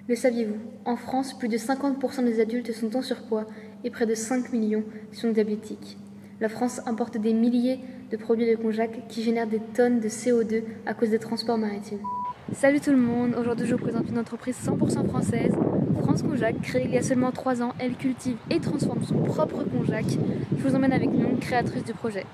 Le saviez-vous? En France, plus de 50% des adultes sont en surpoids et près de 5 millions sont diabétiques. La France importe des milliers de produits de konjac qui génèrent des tonnes de CO2 à cause des transports maritimes. Salut tout le monde, aujourd'hui je vous présente une entreprise 100% française, France Konjac, créée il y a seulement 3 ans. Elle cultive et transforme son propre konjac. Je vous emmène avec nous, créatrice du projet.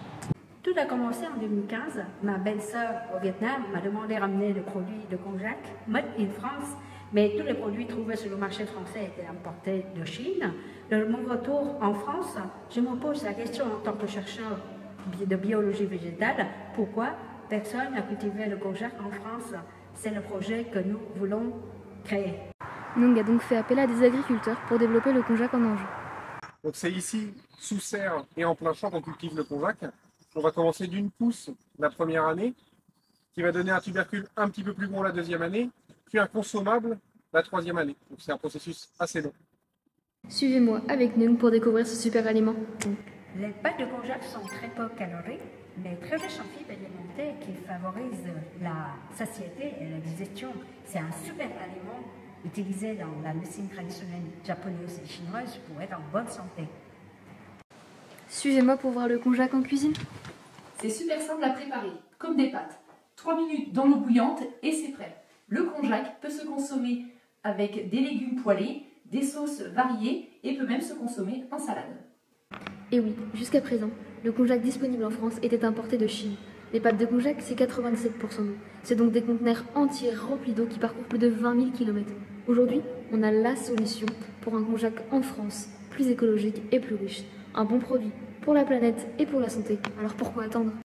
Tout a commencé en 2015. Ma belle-sœur au Vietnam m'a demandé de ramener le produit de konjac, made in France, mais tous les produits trouvés sur le marché français étaient importés de Chine. De mon retour en France, je me pose la question en tant que chercheur de biologie végétale, pourquoi personne n'a cultivé le konjac en France? C'est le projet que nous voulons créer. Nung a donc fait appel à des agriculteurs pour développer le konjac en Anjou. Donc c'est ici, sous serre et en plein champ, qu'on cultive le konjac. On va commencer d'une pousse la première année, qui va donner un tubercule un petit peu plus gros la deuxième année, puis un consommable la troisième année. Donc c'est un processus assez long. Suivez-moi avec Nung pour découvrir ce super aliment. Les pâtes de konjac sont très peu caloriques, mais très riches en fibres élémentaires qui favorisent la satiété et la digestion. C'est un super aliment utilisé dans la médecine traditionnelle japonaise et chinoise pour être en bonne santé. Suivez-moi pour voir le konjac en cuisine. C'est super simple à préparer, comme des pâtes. 3 minutes dans l'eau bouillante et c'est prêt. Le konjac peut se consommer avec des légumes poêlés, des sauces variées et peut même se consommer en salade. Et oui, jusqu'à présent, le konjac disponible en France était importé de Chine. Les pâtes de konjac, c'est 97% d'eau. C'est donc des conteneurs entiers remplis d'eau qui parcourent plus de 20 000 km. Aujourd'hui, on a la solution pour un konjac en France, plus écologique et plus riche. Un bon produit pour la planète et pour la santé. Alors pourquoi attendre ?